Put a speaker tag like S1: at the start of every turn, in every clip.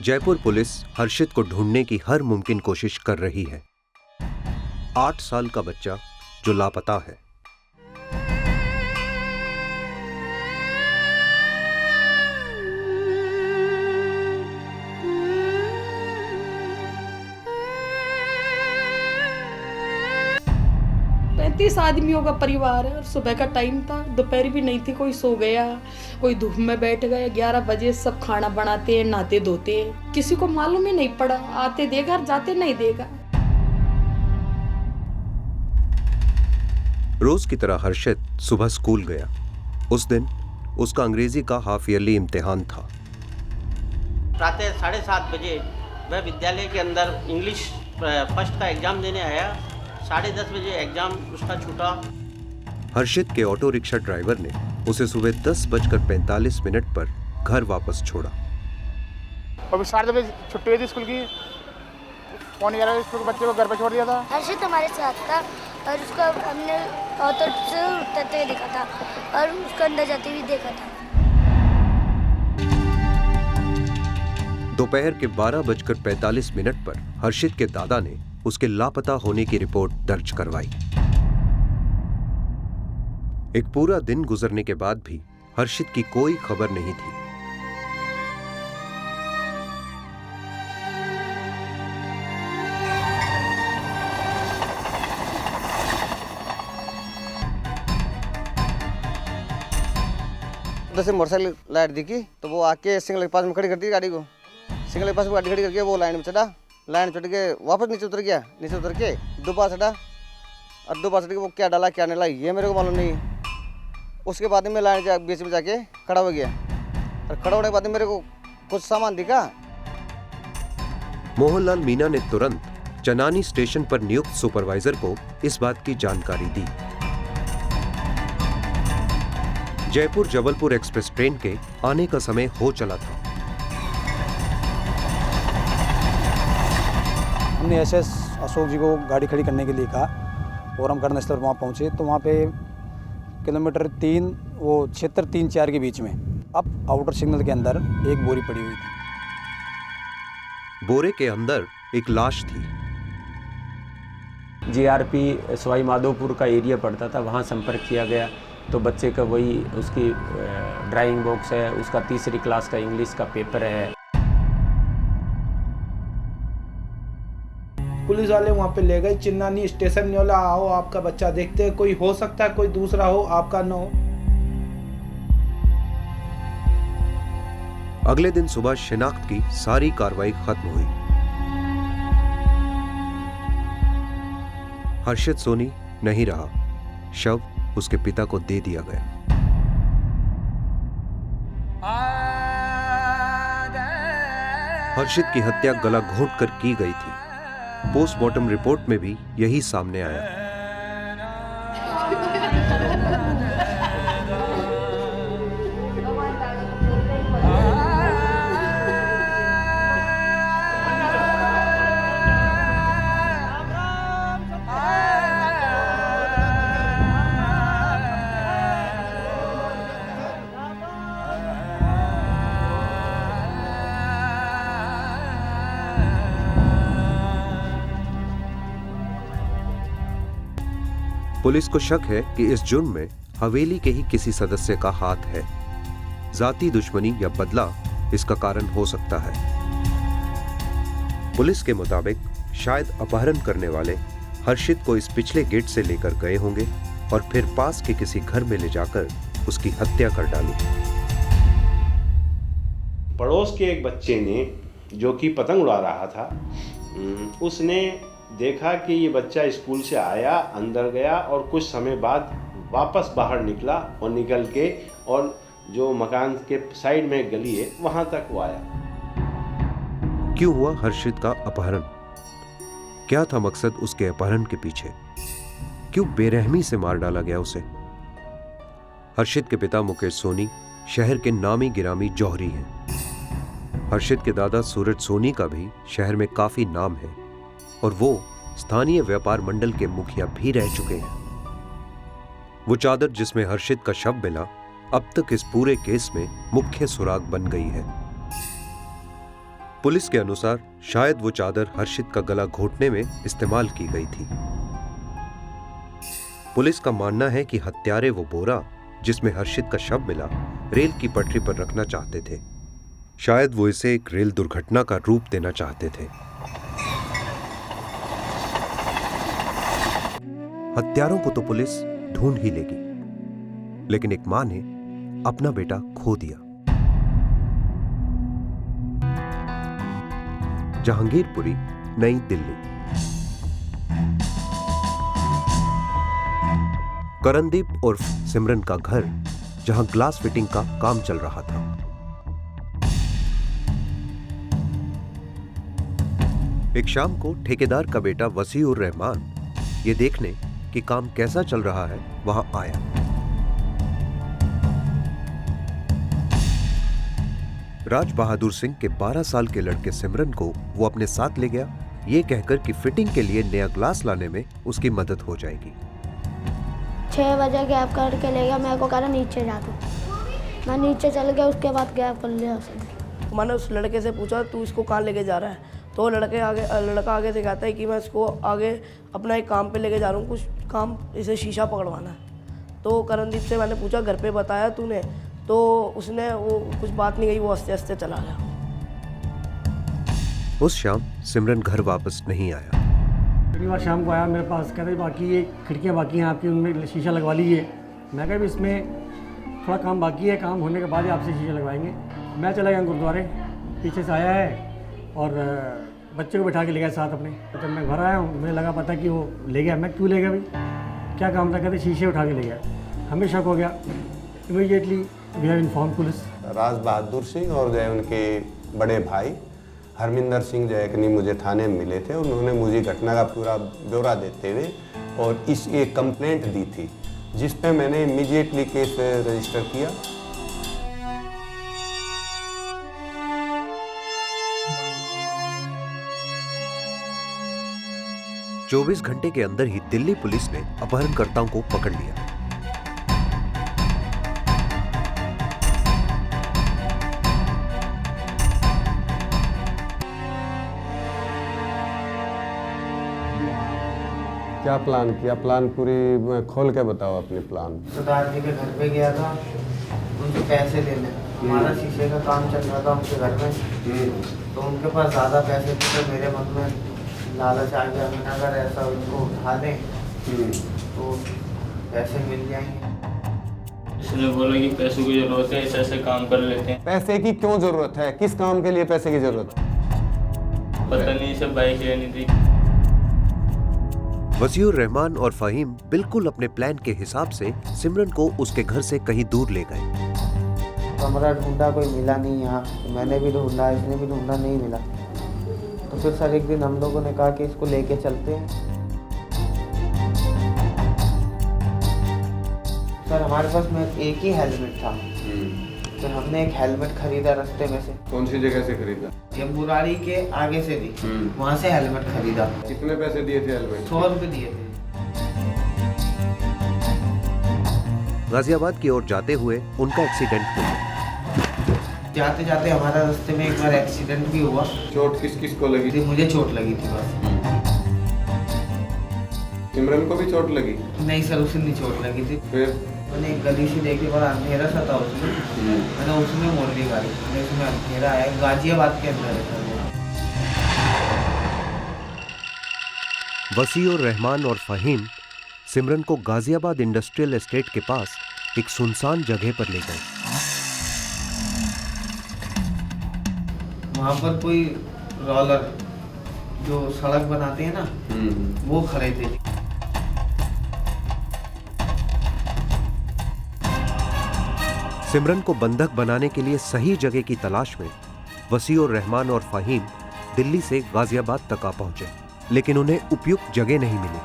S1: Jaipur police हर्षित को ढूंढने की हर मुमकिन कोशिश कर रही है। 8 साल का बच्चा जो लापता है।
S2: आदमियों का परिवार है और सुबह का टाइम था, दोपहर भी नहीं थी, कोई सो गया, कोई धूप में बैठ गया। 11 बजे सब खाना बनाते हैं, नहाते धोते हैं, किसी को मालूम ही नहीं पड़ा। आते देखा, जाते नहीं देखा।
S1: रोज की तरह हर्षित सुबह स्कूल गया। उस दिन उसका अंग्रेजी का हाफ ईयरली इम्तिहान था।
S3: प्रातः 7:30 बजे वह विद्यालय के अंदर इंग्लिश फर्स्ट का एग्जाम देने आया। 10:30 बजे एग्जाम उसका छूटा।
S1: हर्षित के ऑटो रिक्शा ड्राइवर ने उसे सुबह 10:45 पर घर वापस छोड़ा।
S4: अभी 7:30 बजे छुट्टी हुई थी स्कूल की। 11:15 स्कूल के बच्चे को घर पर छोड़ दिया था।
S5: हर्षित हमारे साथ था और उसको हमने ऑटो से उतरते हुए देखा था और उसको अंदर जाते हुए देखा था।
S1: दोपहर के 12:45 पर हर्षित के दादा ने उसके लापता होने की रिपोर्ट दर्ज करवाई। एक पूरा दिन गुजरने के बाद भी हर्षित की कोई खबर नहीं थी।
S6: उधर से मोटरसाइकिल लाइट दिखी तो वो आके सिग्नल के पास में खड़ी कर दी गाड़ी को। सिग्नल के पास में गाड़ी खड़ी करके वो लाइन में चढ़ा। लाइन चढ़ के वापस नीचे उतर गया। नीचे उतर के दोबारा चढ़ा और दोबारा चढ़ के वो क्या डाला क्या नहीं डाला ये मेरे को मालूम नहीं। उसके बाद में लाइन बीच में जाके खड़ा हो गया और खड़ा होने के बाद मेरे को कुछ सामान दिखा।
S1: मोहनलाल मीना ने तुरंत चनानी स्टेशन पर नियुक्त सुपरवाइजर को इस बात की जानकारी दी। जयपुर जबलपुर एक्सप्रेस ट्रेन के आने का समय हो चला था।
S7: हमने एसएस अशोक जी को गाड़ी खड़ी करने के लिए कहा और हम घटनास्थल पर वहाँ पहुँचे तो वहाँ पे किलोमीटर 3 वो क्षेत्र 3-4 के बीच में अब आउटर सिग्नल के अंदर एक बोरी पड़ी हुई थी।
S1: बोरे के अंदर एक लाश थी।
S8: जीआरपी सवाई माधोपुर का एरिया पड़ता था, वहाँ संपर्क किया गया तो बच्चे का वही उसकी ड्राइंग बॉक्स है, उसका 3री क्लास का इंग्लिश का पेपर है।
S9: पुलिस वाले वहाँ पे ले गए। चिन्नानी स्टेशन ने बोला आओ आपका बच्चा देखते हैं, कोई हो सकता है कोई दूसरा हो, आपका न हो।
S1: अगले दिन सुबह शिनाख्त की सारी कार्रवाई खत्म हुई। हर्षित सोनी नहीं रहा, शव उसके पिता को दे दिया गया। हर्षित की हत्या गला घोंट कर की गई थी। पोस्टमार्टम रिपोर्ट में भी यही सामने आया। पुलिस को शक है कि इस जुर्म में हवेली के ही किसी सदस्य का हाथ है। जाती दुश्मनी या बदला इसका कारण हो सकता है। पुलिस के मुताबिक शायद अपहरण करने वाले हर्षित को इस पिछले गेट से लेकर गए होंगे और फिर पास के किसी घर में ले जाकर उसकी हत्या कर डाली।
S10: पड़ोस के एक बच्चे ने जो कि पतंग उड़ा रहा था, उसने देखा कि ये बच्चा स्कूल से आया, अंदर गया और कुछ समय बाद वापस बाहर निकला और निकल के और जो मकान के साइड में गली है वहां तक वो आया।
S1: क्यों हुआ हर्षित का अपहरण? क्या था मकसद उसके अपहरण के पीछे? क्यों बेरहमी से मार डाला गया उसे? हर्षित के पिता मुकेश सोनी शहर के नामी गिरामी जौहरी हैं। हर्षित के दादा सूरज सोनी का भी शहर में काफी नाम है और वो स्थानीय व्यापार मंडल के मुखिया भी रह चुके हैं। वो चादर जिसमें हर्षित का शव मिला अब तक इस पूरे केस में मुख्य सुराग बन गई है। पुलिस के अनुसार शायद वो चादर हर्षित का गला घोटने में इस्तेमाल की गई थी। पुलिस का मानना है कि हत्यारे वो बोरा जिसमें हर्षित का शव मिला रेल की पटरी पर रखना चाहते थे। शायद वो इसे एक रेल दुर्घटना का रूप देना चाहते थे। हत्यारों को तो पुलिस ढूंढ ही लेगी, लेकिन एक मां ने अपना बेटा खो दिया। जहांगीरपुरी, नई दिल्ली। करणदीप उर्फ सिमरन का घर, जहां ग्लास फिटिंग का काम चल रहा था। एक शाम को ठेकेदार का बेटा वसीउर रहमान ये देखने कि काम कैसा चल रहा है वहां आया। राज बहादुर सिंह के 12 साल के लड़के सिमरन को वो अपने साथ ले गया, ये कहकर कि फिटिंग के लिए नया ग्लास लाने में उसकी मदद हो जाएगी।
S5: 6 बजे गैप करके ले गया, मेरे को कह रहा नीचे जा तू। मैं नीचे चल गया, उसके बाद गैप कर लिया उसने।
S11: मैंने उस लड़के से पूछा तू इसको कहाँ लेके जा रहा है, तो लड़का आगे से कहता है कि मैं इसको आगे अपना एक काम पे लेके जा रहा हूँ, कुछ काम इसे शीशा पकड़वाना है। तो करणदीप से मैंने पूछा घर पे बताया तूने, तो उसने वो कुछ बात नहीं कही, वो हंसते हंसते चला गया।
S1: उस शाम सिमरन घर वापस नहीं आया।
S12: अगली बार शाम को आया मेरे पास, कहते बाकी ये खिड़कियाँ बाकी हैं आपकी, उनमें शीशा लगवा लीजिए। मैं कहा भी इसमें थोड़ा काम बाकी है, काम होने के बाद ही आपसे शीशा लगवाएंगे। मैं चला गया गुरुद्वारे, पीछे से आया है और बच्चे को बैठा के ले गया साथ अपने। जब मैं घर आया हूँ मुझे लगा पता कि वो ले गया। मैं क्यों ले गया भाई, क्या काम था, कहते शीशे उठा के ले गया। हमें शक हो गया, immediately we have inform police.
S13: Raj Bahadur Singh और जो है उनके बड़े भाई हरमिंदर सिंह जो है कि मुझे थाने में मिले थे। उन्होंने मुझे घटना का पूरा ब्यौरा देते हुए और एक कंप्लेंट दी थी, जिस पे मैंने इमीडिएटली केस रजिस्टर किया।
S1: चौबीस घंटे के अंदर ही दिल्ली पुलिस ने अपहरणकर्ताओं को पकड़ लिया।
S13: क्या प्लान किया, प्लान पूरी खोल के बताओ अपने प्लान।
S14: सरदार जी के घर पे गया था उनसे पैसे लेने, हमारा शीशे का काम चल रहा था उनके घर में, तो उनके पास ज़्यादा पैसे थे तो मेरे मन में लालच आ गया, मैंने अगर ऐसा उनको उठा दें तो पैसे मिल जाएंगे।
S15: इसने बोला कि पैसों की जरूरत है, ऐसे ऐसे काम कर लेते हैं।
S13: पैसे की क्यों जरूरत है, किस काम के लिए पैसे की जरूरत है?
S15: पता नहीं, इसे बाइक लेनी थी।
S1: वसीउर रहमान और फहीम बिल्कुल अपने प्लान के हिसाब से सिमरन को उसके घर से कहीं दूर ले गए।
S14: कमरा ढूंढा, कोई मिला नहीं यहाँ, तो मैंने भी ढूंढा, इसने भी ढूंढा, नहीं मिला। तो फिर सर एक दिन हम लोगों ने कहा कि इसको लेके चलते हैं। सर हमारे पास में एक ही हेलमेट था, फिर हमने एक हेलमेट खरीदा रास्ते में से।
S13: कौन सी जगह से खरीदा?
S14: ये मुरारी के आगे से थी, वहाँ से हेलमेट खरीदा।
S13: कितने पैसे दिए थे हेलमेट?
S14: 100 रुपये दिए थे।
S1: गाजियाबाद की ओर जाते हुए उनका एक्सीडेंट हो गया।
S14: जाते जाते हमारा रास्ते में एक बार एक्सीडेंट भी हुआ।
S13: चोट किस किस को लगी थी?
S14: मुझे चोट लगी थी बस।
S13: सिमरन को भी चोट लगी?
S14: नहीं सर, उसे नहीं चोट लगी थी।
S13: फिर
S14: मैंने एक गली से देखी, बड़ा अंधेरा सा था उसमें, मैंने उसमें मोड़ दी गाड़ी, उसमें अंधेरा है, गाजियाबाद के अंदर है।
S1: वसीउर रहमान और फहीम सिमरन को गाजियाबाद इंडस्ट्रियल एस्टेट के पास एक सुनसान जगह पर ले गए।
S14: वहाँ पर कोई रोलर जो सड़क बनाते हैं ना, वो खड़े थे।
S1: सिमरन को बंधक बनाने के लिए सही जगह की तलाश में वसीउर रहमान और फहीम दिल्ली से गाजियाबाद तक आ पहुंचे, लेकिन उन्हें उपयुक्त जगह नहीं मिली।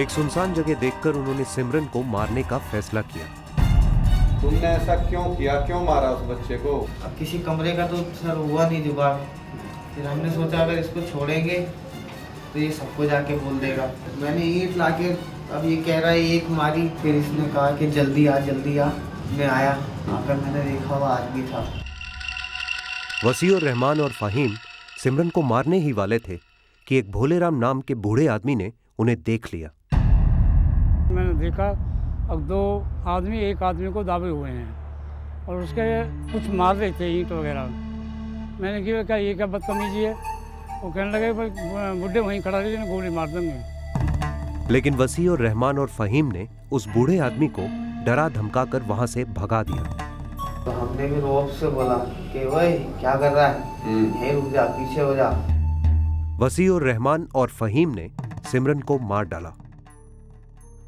S1: एक सुनसान जगह देखकर उन्होंने सिमरन को मारने का फैसला किया।
S13: तुमने ऐसा क्यों किया, क्यों मारा उस बच्चे को?
S14: अब किसी कमरे का तो सर हुआ नहीं जुगाड़, फिर हमने सोचा अगर इसको छोड़ेंगे तो ये सबको जाके बोल देगा। मैंने ईंट लाके, अब ये कह रहा है एक मारी, फिर इसने कहा कि जल्दी आ जल्दी आ। मैं आया, आकर मैंने देखा वो आदमी था।
S1: वसीउर रहमान और फ़हीम सिमरन को मारने ही वाले थे कि एक भोलेराम नाम के बूढ़े आदमी ने उन्हें देख लिया।
S16: मैंने देखा अब दो आदमी एक आदमी को दाबे हुए हैं और उसके कुछ मार रहे थे ईंट वगैरह। मैंने कहा क्या ये क्या बदतमीजी है। वो कहने लगे भाई बुढ़े वहीं खड़ा रहिए, गोली मार देंगे।
S1: लेकिन वसीउर रहमान और फ़हीम ने उस बूढ़े आदमी को डरा धमका कर वहां से भगा दिया।
S14: तो हमने भी रोब से बोला कि भाई क्या कर रहा है, यहीं रुक जा, पीछे हो जा।
S1: वसीउर रहमान और फ़हीम ने सिमरन को मार डाला।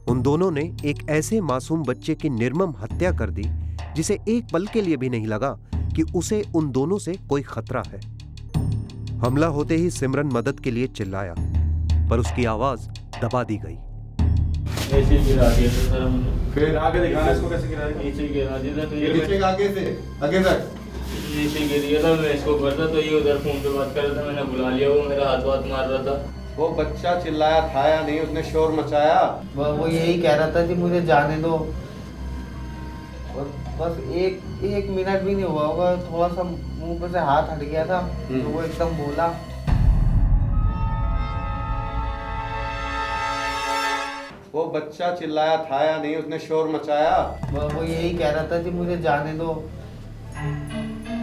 S1: उन दोनों ने एक ऐसे मासूम बच्चे की निर्मम हत्या कर दी जिसे एक पल के लिए भी नहीं लगा कि उसे उन दोनों से कोई खतरा है। हमला होते ही सिमरन मदद के लिए चिल्लाया, पर उसकी आवाज दबा दी गई।
S15: ऐसे गिरा दिया था सर हमने।
S17: फिर आगे दिखाना इसको कैसे गिराया?
S15: नीचे गिरा दिया था।
S17: नीचे आगे से आगे तक
S15: नीचे गिर गया था। मैं इसको करता तो ये उधर फोन पे बात कर रहा था, मैंने बुला लिया, वो मेरा हाथ मार रहा था।
S13: वो बच्चा चिल्लाया था या नहीं, उसने शोर मचाया?
S14: वो यही कह रहा था कि मुझे जाने दो। और बस एक मिनट भी नहीं हुआ होगा, थोड़ा सा मुंह पे से हाथ हट गया था तो वो एकदम बोला।
S13: वो बच्चा चिल्लाया था या नहीं, उसने शोर मचाया?
S14: वो यही कह रहा था कि मुझे जाने दो।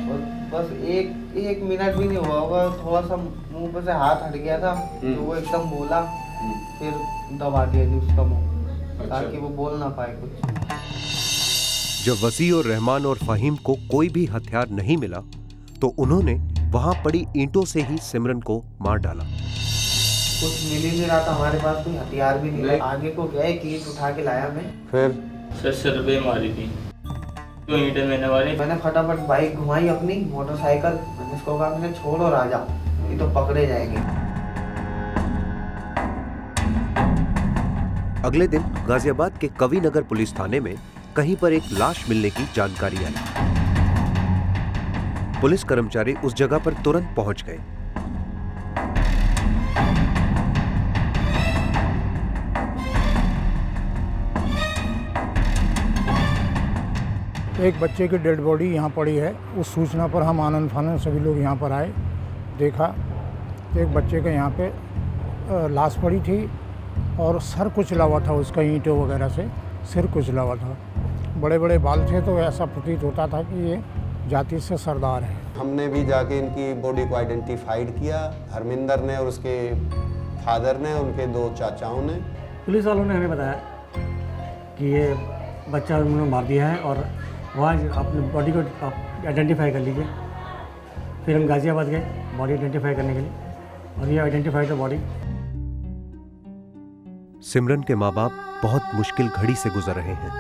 S14: और बस एक मिनट भी नहीं हुआ होगा, थोड़ा सा मुंह पे से हाथ हट गया था तो वो एकदम बोला, फिर दबा दिया जी उसका मुंह ताकि वो बोल ना पाए कुछ।
S1: जब वसीउर रहमान और फ़हीम को कोई भी हथियार नहीं मिला तो उन्होंने वहां पड़ी ईंटों से ही सिमरन को मार डाला।
S14: कुछ मिल ही नहीं रहा था हमारे पास, कोई हथियार भी नहीं। आगे को गया, एक ईंट उठा के लाया मैं।
S13: फिर
S15: सर पे मारी थी तो ईंटें मैंने
S14: फटाफट बाइक घुमाई अपनी मोटरसाइकिल। मैंने इसको कहा मैंने छोड़ और आ जा, ये तो पकड़े जाएंगे।
S1: अगले दिन गाजियाबाद के कविनगर पुलिस थाने में कहीं पर एक लाश मिलने की जानकारी आई। पुलिस कर्मचारी उस जगह पर तुरंत पहुंच गए।
S18: एक बच्चे की डेड बॉडी यहाँ पड़ी है। उस सूचना पर हम आनंद फानंद सभी लोग यहाँ पर आए, देखा एक बच्चे के यहाँ पे लाश पड़ी थी और सर कुचला हुआ था उसका, ईंटों वगैरह से सिर कुचला हुआ था। बड़े बड़े बाल थे तो ऐसा प्रतीत होता था कि ये जाति से सरदार है।
S13: हमने भी जाके इनकी बॉडी को आइडेंटिफाइड किया, हरमिंदर ने और उसके फादर ने, उनके दो चाचाओं ने।
S12: पुलिस वालों ने हमें बताया कि ये बच्चा उन्होंने मार दिया है और वहाँ अपनी बॉडी को आप आइडेंटिफाई कर लीजिए। फिर हम गाज़ियाबाद गए बॉडी आइडेंटिफाई करने के लिए और ये आइडेंटिफाई द बॉडी।
S1: सिमरन के माँ बाप बहुत मुश्किल घड़ी से गुजर रहे हैं।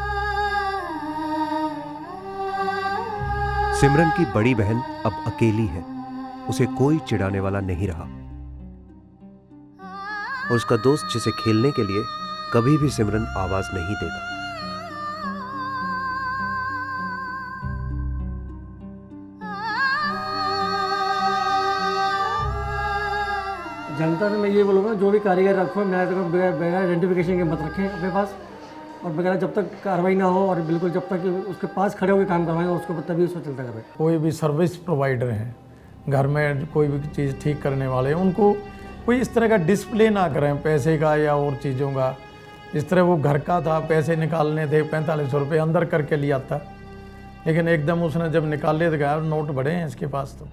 S1: सिमरन की बड़ी बहन अब अकेली है, उसे कोई चिढ़ाने वाला नहीं रहा और उसका दोस्त जिसे खेलने के लिए कभी भी सिमरन आवाज नहीं देगा।
S12: जनता से मैं ये बोलूँगा जो भी कारीगर रखो बगैर आइडेंटिफिकेशन के मत रखें अपने पास, और बगैर जब तक कार्रवाई ना हो और बिल्कुल जब तक उसके पास खड़े होकर काम करवाएंगे उसको तभी उसको चलता करें।
S18: कोई भी सर्विस प्रोवाइडर हैं, घर में कोई भी चीज़ ठीक करने वाले, उनको कोई इस तरह का डिस्प्ले ना करें पैसे का या और चीज़ों का। इस तरह वो घर का था, पैसे निकालने थे, 4500 रुपये अंदर करके लिया था, लेकिन एकदम उसने जब निकाल लिए तो गया नोट बड़े हैं इसके पास तो।